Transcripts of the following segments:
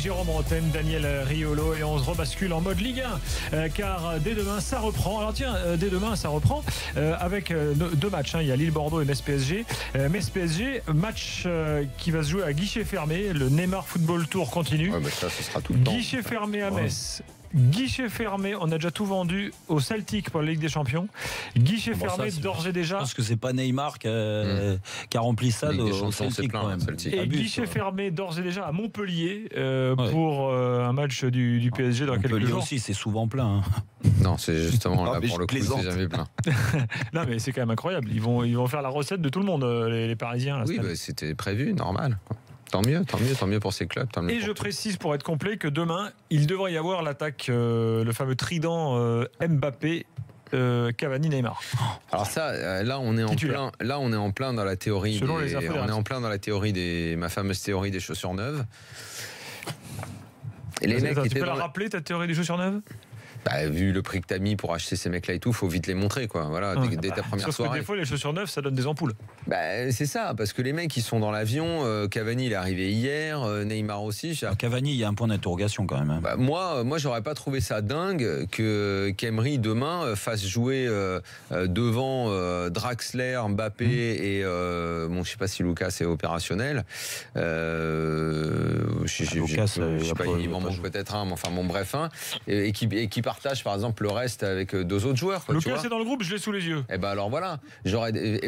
Jérôme Rotten, Daniel Riolo, et on se rebascule en mode Ligue 1 car dès demain ça reprend. Alors tiens, dès demain ça reprend avec deux matchs, il y a Lille-Bordeaux et Metz-PSG. Metz-PSG, match qui va se jouer à guichet fermé. Le Neymar Football Tour continue. Ouais, mais ça sera tout le temps. Guichet fermé à Metz. Guichet fermé, on a déjà tout vendu au Celtic pour la Ligue des Champions. Guichet fermé d'ores et déjà. Je pense que c'est pas Neymar qui a rempli ça au Celtic quand même. Et guichet fermé d'ores et déjà à Montpellier pour un match du PSG dans quelques jours. Aussi, c'est souvent plein. Non, c'est justement là pour le coup, c'est jamais plein. Non, mais c'est quand même incroyable. Ils vont faire la recette de tout le monde, les Parisiens. Là, oui, c'était prévu, normal. Tant mieux pour ces clubs. Et je précise pour être complet que demain, il devrait y avoir l'attaque, le fameux trident Mbappé. Cavani, Neymar. Alors ça, là on est en plein dans la théorie. Ma fameuse théorie des chaussures neuves. Et les mecs, tu peux la rappeler, ta théorie des chaussures neuves? Vu le prix que t'as mis pour acheter ces mecs-là et tout, faut vite les montrer, quoi. Voilà, dès ta première soirée. Que des fois, les chaussures neuves, ça donne des ampoules. C'est ça, parce que les mecs, ils sont dans l'avion. Cavani, il est arrivé hier. Neymar aussi. Cavani, il y a un point d'interrogation quand même. Moi, j'aurais pas trouvé ça dingue que qu'Emery demain fasse jouer devant Draxler, Mbappé et je sais pas si Lucas est opérationnel. Lucas, il m'en manque peut-être un, mais enfin bon, bref, et qui partage par exemple le reste avec deux autres joueurs. Lucas c'est dans le groupe, je l'ai sous les yeux. Et alors voilà,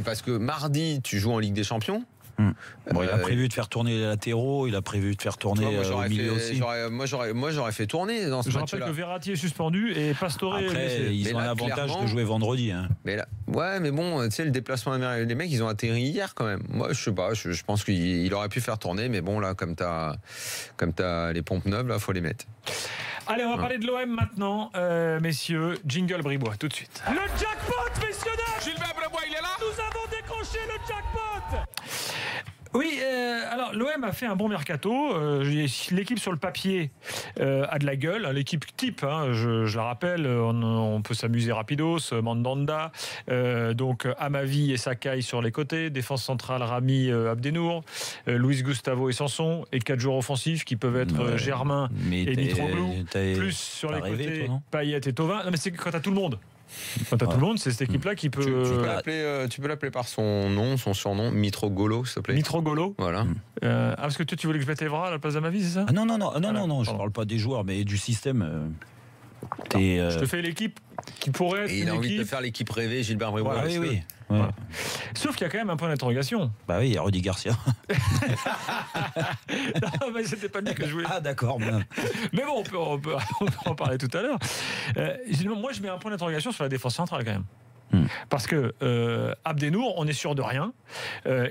parce que mardi tu joues en Ligue des Champions. Il a prévu de faire tourner les latéraux, il a prévu de faire tourner au milieu aussi. Moi j'aurais fait tourner dans ce match-là. Je rappelle que Verratti est suspendu et Pastore est blessé. Ils ont l'avantage de jouer vendredi. Mais bon, tu sais, le déplacement des mecs, ils ont atterri hier quand même. Moi, je sais pas, je pense qu'il aurait pu faire tourner, mais bon, là, comme t'as les pompes neuves, là, faut les mettre. Allez, on va parler de l'OM maintenant, messieurs. Jingle Bribois, tout de suite. Le jackpot, messieurs, dames! Gilbert Bribois, il est là? Nous avons décroché le jackpot! Oui, alors l'OM a fait un bon mercato. L'équipe sur le papier a de la gueule. L'équipe type, je la rappelle, on peut s'amuser rapidos, Mandanda, donc Amavi et Sakai sur les côtés, défense centrale Rami, Abdenour, Luis Gustavo et Sanson, et 4 joueurs offensifs qui peuvent être Germain et Mitroglou, plus sur les côtés Payet et Thauvin. Non mais c'est quand t'as tout le monde. Quand t'as tout le monde, c'est cette équipe-là qui peut. Tu peux l'appeler par son surnom, Mitroglou, s'il te plaît. Mitroglou. Voilà. Parce que tu voulais que je mette Evra à la place d'Amavi, c'est ça? Non, je parle pas des joueurs, mais du système. Je te fais l'équipe qui pourrait être. Et il a envie de faire l'équipe rêvée, Gilbert Bribois. Voilà, oui. Voilà. Sauf qu'il y a quand même un point d'interrogation. Oui, il y a Rudy Garcia. Non, mais c'était pas lui que je voulais. Ah, d'accord. Mais bon, on peut en parler tout à l'heure. Moi, je mets un point d'interrogation sur la défense centrale quand même. Parce que Abdenour, on est sûr de rien.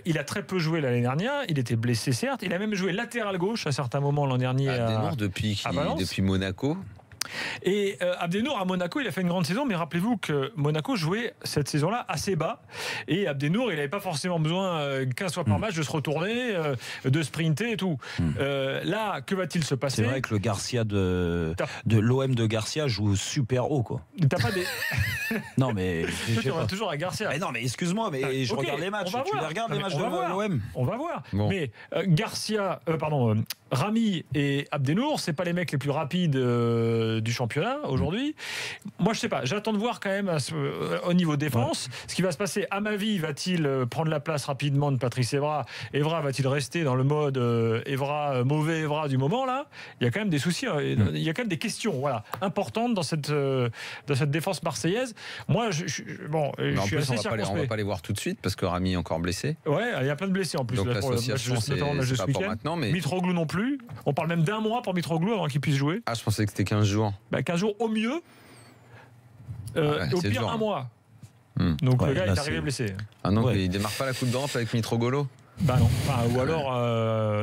Il a très peu joué l'année dernière. Il était blessé, certes. Il a même joué latéral gauche à certains moments l'an dernier. Abdenour depuis Monaco. Et Abdenour à Monaco, il a fait une grande saison, mais rappelez-vous que Monaco jouait cette saison-là assez bas. Et Abdenour, il n'avait pas forcément besoin 15 fois par match de se retourner, de sprinter et tout. Là, que va-t-il se passer? C'est vrai que le Garcia de l'OM de Garcia joue super haut, quoi. T'as pas des. Non, mais. Tu vas toujours à Garcia. Mais non, mais excuse-moi, mais je regarde les matchs. Tu les regardes les matchs de l'OM? On va voir. Bon. Mais Garcia, Rami et Abdenour, c'est pas les mecs les plus rapides du championnat aujourd'hui. Moi, je sais pas. J'attends de voir quand même au niveau défense ce qui va se passer. Amavi va-t-il prendre la place rapidement de Patrice Evra? Evra va-t-il rester dans le mode mauvais Evra du moment là? Il y a quand même des soucis. Il y a quand même des questions, importantes dans cette défense marseillaise. Moi, je suis assez circonspect. On va pas les voir tout de suite parce que Rami est encore blessé. Ouais, il y a plein de blessés en plus. Donc l'association, c'est pas pour maintenant. Mais Mitroglou non plus. On parle même d'un mois pour Mitroglou avant qu'il puisse jouer. Ah, je pensais que c'était 15 jours. 15 jours au mieux. Au pire, un mois. Donc le gars est arrivé blessé. Ah non, il démarre pas la Coupe d'Europe avec Mitroglou? Non. Ou alors.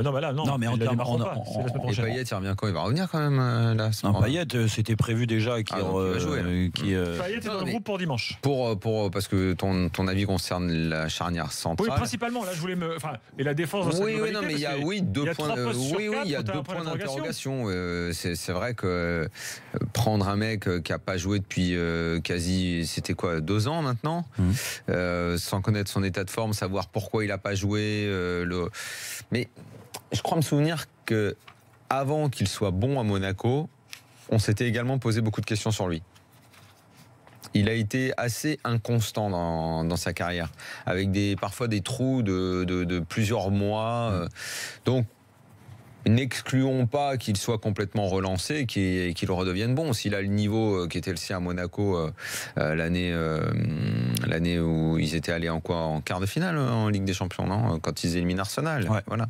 Non, mais on démarre pas. C'est la semaine prochaine. Et Payet, il revient quand? Il va revenir quand même là. Non, Payet, c'était prévu déjà qu'il va jouer. Payet est dans le groupe pour dimanche. Parce que ton avis concerne la charnière centrale. Oui, principalement. Là, je voulais et la défense. Oui, mais il y a deux points. Il y a deux points d'interrogation. C'est vrai que prendre un mec qui a pas joué depuis c'était quoi, 2 ans maintenant, sans connaître son état de forme, savoir pourquoi il a pas joué. Mais je crois me souvenir que avant qu'il soit bon à Monaco, on s'était également posé beaucoup de questions sur lui. Il a été assez inconstant dans sa carrière, avec parfois des trous de plusieurs mois. Donc, n'excluons pas qu'il soit complètement relancé et qu'il redevienne bon. S'il a le niveau qui était le sien à Monaco l'année où ils étaient allés en quart de finale en Ligue des Champions, non, quand ils éliminent Arsenal. Ouais. Voilà.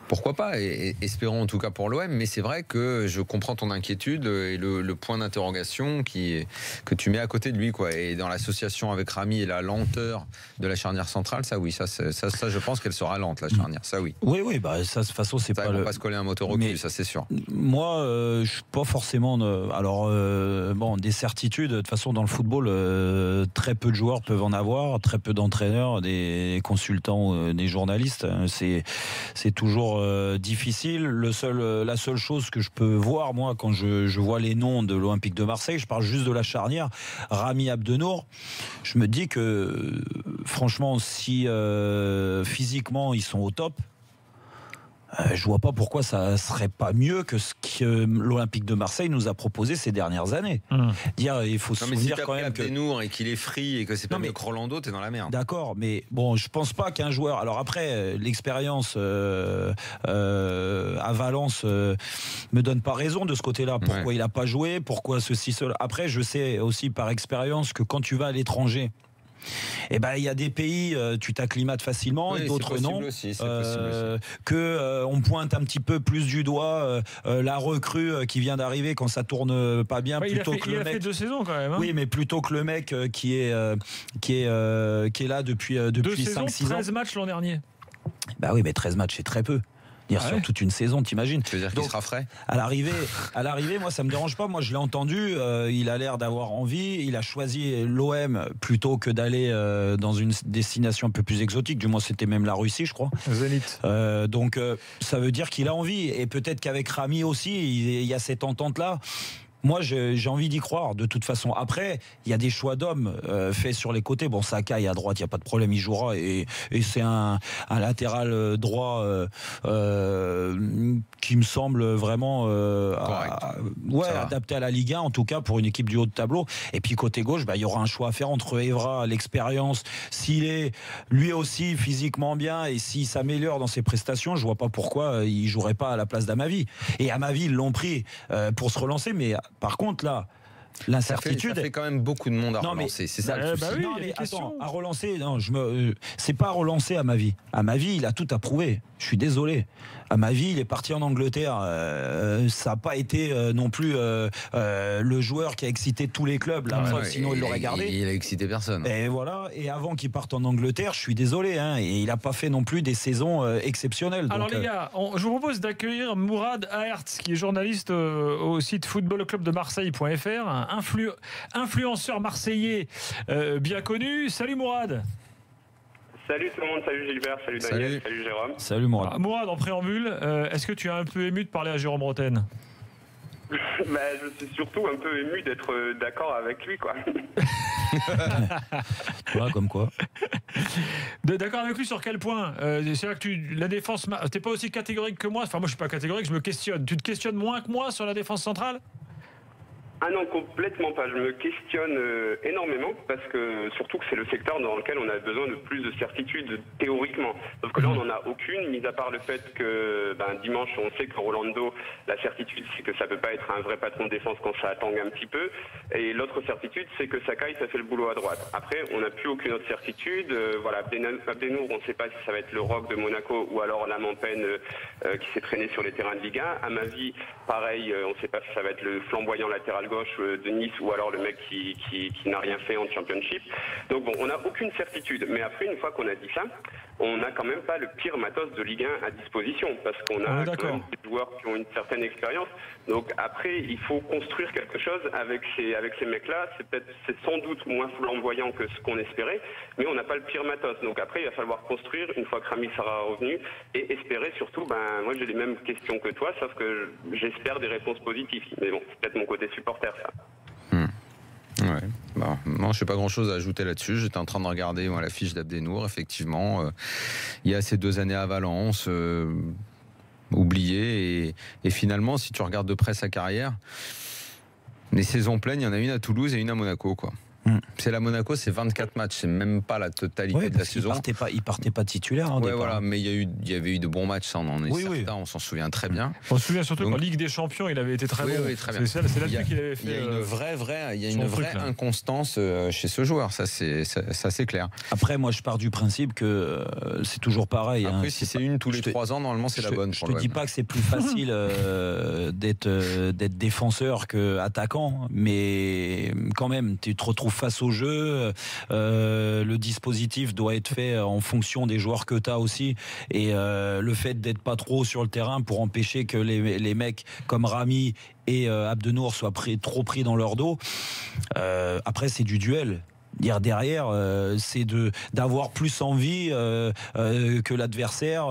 Pourquoi pas, et espérons en tout cas pour l'OM, mais c'est vrai que je comprends ton inquiétude et le point d'interrogation que tu mets à côté de lui, quoi. Et dans l'association avec Rami et la lenteur de la charnière centrale, ça oui, ça je pense qu'elle sera lente, la charnière, ça oui. Oui, bah ça de toute façon c'est ça, pas. Ils vont pas se coller un moteur au cul, ça c'est sûr. Moi, je suis pas forcément. Des certitudes. De toute façon, dans le football, très peu de joueurs peuvent en avoir, très peu d'entraîneurs, des consultants, des journalistes. C'est toujours difficile. La seule chose que je peux voir, moi, quand je vois les noms de l'Olympique de Marseille, je parle juste de la charnière, Rami Abdenour, je me dis que franchement, si physiquement ils sont au top, je vois pas pourquoi ça serait pas mieux que ce que l'Olympique de Marseille nous a proposé ces dernières années. Il faut se souvenir quand même que Abdenour et qu'il est free et que c'est pas mieux que Rolando, t'es dans la merde. D'accord, mais bon, je pense pas qu'un joueur. Alors après, l'expérience à Valence me donne pas raison de ce côté-là. Pourquoi il a pas joué? Pourquoi ceci, cela? Après, je sais aussi par expérience que quand tu vas à l'étranger, il y a des pays, tu t'acclimates facilement, et d'autres non. On pointe un petit peu plus du doigt la recrue qui vient d'arriver quand ça tourne pas bien, il a fait 2 saisons quand même. Hein. Oui, mais plutôt que le mec qui est là depuis 5-6 ans. 13 matchs l'an dernier. Bah oui, mais 13 matchs, c'est très peu. Sur toute une saison, t'imagines. Tu veux dire qu'il sera frais? À l'arrivée, moi, ça me dérange pas. Moi, je l'ai entendu. Il a l'air d'avoir envie. Il a choisi l'OM plutôt que d'aller dans une destination un peu plus exotique. Du moins, c'était même la Russie, je crois. Zénith. Donc, ça veut dire qu'il a envie. Et peut-être qu'avec Rami aussi, il y a cette entente-là. Moi, j'ai envie d'y croire, de toute façon. Après, il y a des choix d'hommes faits sur les côtés. Bon, Sakai à droite, il n'y a pas de problème, il jouera. Et c'est un latéral droit qui me semble vraiment adapté à la Ligue 1, en tout cas pour une équipe du haut de tableau. Et puis côté gauche, il y aura un choix à faire entre Evra, l'expérience. S'il est lui aussi physiquement bien et s'il s'améliore dans ses prestations, je vois pas pourquoi il jouerait pas à la place d'Amavi. Et Amavi, ils l'ont pris pour se relancer, mais par contre là, l'incertitude. Ça fait quand même beaucoup de monde à relancer. C'est ça le souci. À relancer, c'est pas à relancer Amavi. Amavi, il a tout à prouver. Je suis désolé. Amavi, il est parti en Angleterre. Ça n'a pas été non plus le joueur qui a excité tous les clubs. Sinon, il l'aurait gardé. Il a excité personne. Et voilà. Et avant qu'il parte en Angleterre, je suis désolé. Et il n'a pas fait non plus des saisons exceptionnelles. Alors les gars, je vous propose d'accueillir Mourad Ahertz, qui est journaliste au site footballclubdemarseille.fr, un influenceur marseillais bien connu. Salut Mourad. Salut tout le monde, salut Gilbert, salut Daniel, salut Jérôme. Salut Mourad. Mourad, en préambule, est-ce que tu es un peu ému de parler à Jérôme Roten? Je suis surtout un peu ému d'être d'accord avec lui, quoi. Voilà, comme quoi. D'accord avec lui sur quel point? C'est là que la défense, t'es pas aussi catégorique que moi. Enfin, moi je suis pas catégorique, je me questionne. Tu te questionnes moins que moi sur la défense centrale? Ah non, complètement pas. Je me questionne énormément parce que surtout que c'est le secteur dans lequel on a besoin de plus de certitude théoriquement. Sauf que là, on n'en a aucune, mis à part le fait que dimanche, on sait que Rolando, la certitude, c'est que ça peut pas être un vrai patron de défense quand ça tangue un petit peu. Et l'autre certitude, c'est que Sakai, ça fait le boulot à droite. Après, on n'a plus aucune autre certitude. Abdenour, on ne sait pas si ça va être le Roc de Monaco ou alors la Mampenne qui s'est traîné sur les terrains de Ligue 1. Amavi, pareil, on ne sait pas si ça va être le flamboyant latéral gauche de Nice ou alors le mec qui n'a rien fait en Championship. Donc bon, on n'a aucune certitude. Mais après, une fois qu'on a dit ça, on n'a quand même pas le pire matos de Ligue 1 à disposition parce qu'on a quand même des joueurs qui ont une certaine expérience. Donc après, il faut construire quelque chose avec ces mecs-là. C'est sans doute moins flamboyant que ce qu'on espérait, mais on n'a pas le pire matos. Donc après, il va falloir construire une fois que Rami sera revenu et espérer surtout. Moi, j'ai les mêmes questions que toi, sauf que j'espère des réponses positives. Mais bon, c'est peut-être mon côté supporter, ça. Ouais. Moi, je n'ai pas grand-chose à ajouter là-dessus. J'étais en train de regarder la fiche d'Abdenour. Effectivement, il y a ces 2 années à Valence. oublié. Et finalement, si tu regardes de près sa carrière, les saisons pleines, il y en a une à Toulouse et une à Monaco, quoi. C'est la Monaco, c'est 24 matchs, c'est même pas la totalité de la saison. Il partait pas titulaire. Hein, voilà, mais il y avait eu de bons matchs, ça, on en est certain, on s'en souvient très bien. On se souvient surtout qu'en Ligue des Champions, il avait été très bon. Oui, très bien. C'est là-dessus qu'il avait fait. Il y a une vraie inconstance chez ce joueur, ça c'est clair. Après, moi, je pars du principe que c'est toujours pareil. Après, si c'est une tous les 3 ans, normalement, c'est la bonne. Je te dis pas que c'est plus facile d'être défenseur que attaquant, mais quand même, tu te retrouves face au jeu, le dispositif doit être fait en fonction des joueurs que tu as aussi, et le fait d'être pas trop sur le terrain pour empêcher que les mecs comme Rami et Abdenour soient trop pris dans leur dos. Après, c'est du duel. Dire derrière, c'est d'avoir plus envie que l'adversaire.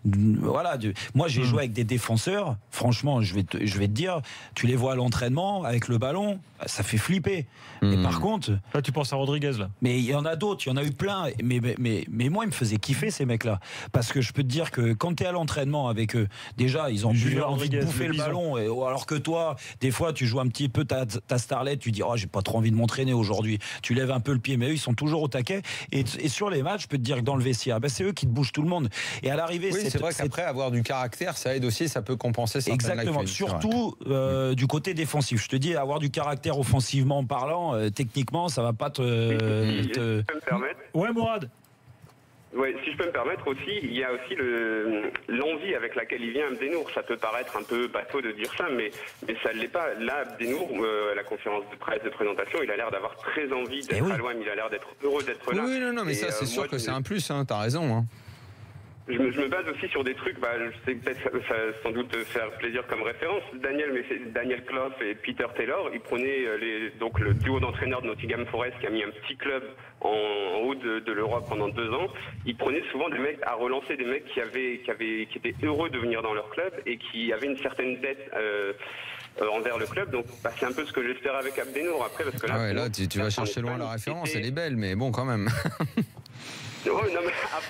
Voilà. Moi, j'ai joué avec des défenseurs. Franchement, je vais te dire, tu les vois à l'entraînement avec le ballon, ça fait flipper. Et par contre, là, tu penses à Rodriguez là. Mais il y en a d'autres, il y en a eu plein. Mais moi, ils me faisaient kiffer ces mecs-là, parce que je peux te dire que quand tu es à l'entraînement avec eux, déjà, ils ont envie de bouffer le ballon. Alors que toi, des fois, tu joues un petit peu ta starlet, tu dis, oh, j'ai pas trop envie de montrer aujourd'hui, tu lèves un peu le pied, mais eux ils sont toujours au taquet, et sur les matchs je peux te dire que dans le vestiaire, c'est eux qui te bougent tout le monde, et à l'arrivée c'est vrai qu'après avoir du caractère ça aide aussi, ça peut compenser certaines exactement, surtout du côté défensif. Je te dis, avoir du caractère offensivement parlant, techniquement ça va pas te... Si je peux me permettre. Ouais, Mourad. Ouais, si je peux me permettre aussi, il y a aussi l'envie avec laquelle il vient, Abdenour. Ça peut paraître un peu bateau de dire ça, mais ça ne l'est pas. Là, Abdenour, à la conférence de presse de présentation, il a l'air d'avoir très envie d'être à l'OM, il a l'air d'être heureux d'être là. Oui, non, mais ça, c'est sûr que c'est un plus, hein, t'as raison. Hein. Je me base aussi sur des trucs, je sais peut-être ça va sans doute faire plaisir comme référence. Daniel Clough et Peter Taylor, ils prenaient donc le duo d'entraîneurs de Nottingham Forest qui a mis un petit club en haut de l'Europe pendant 2 ans. Ils prenaient souvent des mecs à relancer, des mecs qui étaient heureux de venir dans leur club et qui avaient une certaine dette envers le club. Donc c'est un peu ce que j'espère avec Abdenour après, parce que là, tu vas chercher loin la référence, elle est belle, mais bon quand même.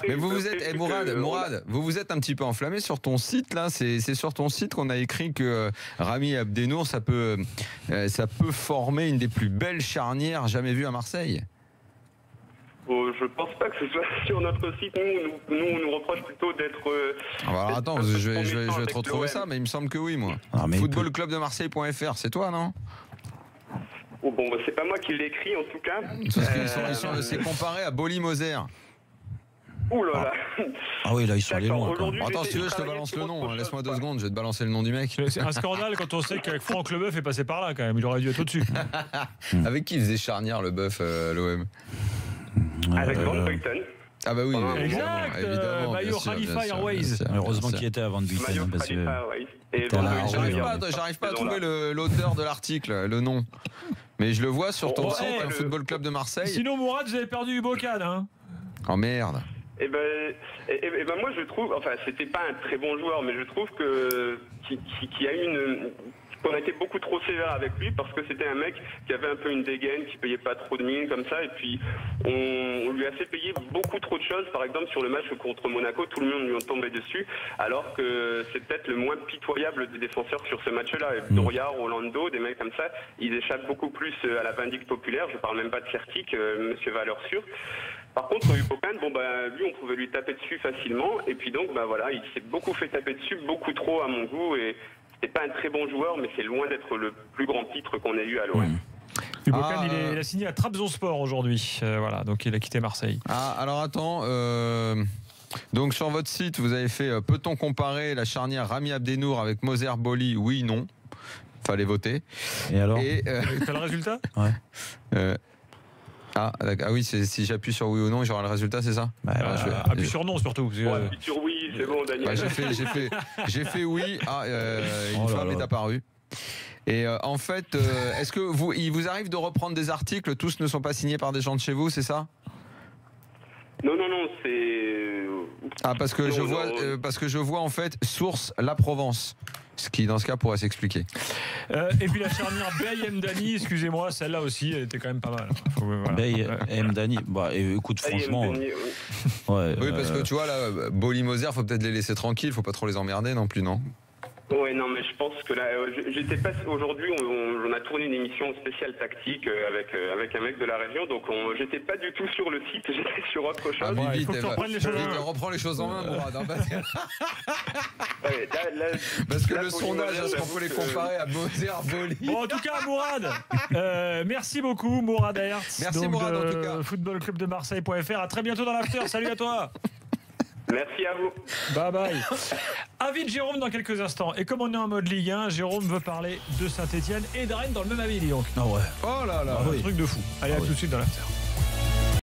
Mais vous vous êtes, Mourad, vous vous êtes un petit peu enflammé sur ton site là. C'est sur ton site qu'on a écrit que Rami Abdenour, ça peut former une des plus belles charnières jamais vues à Marseille. Je pense pas que ce soit sur notre site. Nous on nous reproche plutôt d'être. Alors attends, je vais te retrouver ça, mais il me semble que oui, moi. Footballclubdemarseille.fr, c'est toi, non? Oh, bon, c'est pas moi qui l'ai écrit en tout cas. C'est comparé à Boly-Moser. Ouh là là. Ah oui, là ils sont allés loin. Attends, si tu veux, je te balance le nom. Laisse-moi 2 secondes, je vais te balancer le nom du mec. C'est un scandale quand on sait qu'avec Franck Leboeuf est passé par là quand même. Il aurait dû être au-dessus. Avec qui il faisait charnière Leboeuf l'OM? Avec Van Buyten. Ah bah oui, exact, évidemment. Maillot Khalifa Airways. Heureusement qu'il était avant de Buyten. J'arrive pas à trouver l'auteur de l'article, le nom. Mais je le vois sur ton site, le Football Club de Marseille. Sinon, Mourad, vous avez perdu Ubocan, hein. Oh merde. Eh ben moi je trouve, enfin c'était pas un très bon joueur, mais je trouve qu'il y a qu'on a été beaucoup trop sévère avec lui parce que c'était un mec qui avait un peu une dégaine, qui payait pas trop de mine comme ça, et puis on lui a fait payer beaucoup trop de choses. Par exemple sur le match contre Monaco, tout le monde lui est tombé dessus, alors que c'est peut-être le moins pitoyable des défenseurs sur ce match-là. Doria, Rolando, des mecs comme ça, ils échappent beaucoup plus à la vindicte populaire. Je parle même pas de Certic, monsieur Valeur Sûre. Par contre, Ubocan, lui, on pouvait lui taper dessus facilement. Et puis donc, voilà, il s'est beaucoup fait taper dessus, beaucoup trop à mon goût. Et c'est pas un très bon joueur, mais c'est loin d'être le plus grand titre qu'on ait eu à l'OM. Ubocan, il a signé à Trabzonspor aujourd'hui. Voilà, donc il a quitté Marseille. Alors attends. Donc sur votre site, vous avez fait peut-on comparer la charnière Rami Abdenour avec Moser Boly? Oui, non. Fallait voter. Et alors t'as le résultat? Ouais. Oui, si j'appuie sur oui ou non, j'aurai le résultat, c'est ça? Appuie sur non surtout. Appuie sur oui, c'est bon, Daniel. J'ai fait oui. Une femme est apparue. Et en fait, est-ce que il vous arrive de reprendre des articles? Tous ne sont pas signés par des gens de chez vous, c'est ça? Non, c'est... Ah, parce que je vois en fait source La Provence. Ce qui, dans ce cas, pourrait s'expliquer. Et puis la charnière Bey-Mdani, excusez-moi, celle-là aussi, elle était quand même pas mal. Voilà. Bey-Mdani, écoute, franchement. Oui, parce que tu vois, là, Boli-Moser, il faut peut-être les laisser tranquilles, il ne faut pas trop les emmerder non plus, non ? Ouais, non, mais je pense que là, j'étais pas. Aujourd'hui, on a tourné une émission spéciale tactique avec un mec de la région, donc j'étais pas du tout sur le site, j'étais sur autre chose. Ah, vite, il faut que tu reprennes les choses en main. Reprends les choses en main, Mourad. Parce que le sondage, est-ce qu'on peut les comparer à Moser, Boli ? Bon, en tout cas, Mourad, merci beaucoup, Mourad Hertz. Merci, Mourad, en tout cas. Football Club de Marseille.fr. À très bientôt dans l'after. Salut à toi. Merci à vous. Bye bye. Avis de Jérôme dans quelques instants. Et comme on est en mode Ligue 1, Jérôme veut parler de Saint-Etienne et de Rennes dans le même avis, dis donc. Ah ouais. Oh là là. Un truc de fou. Allez, à tout de suite dans l'after.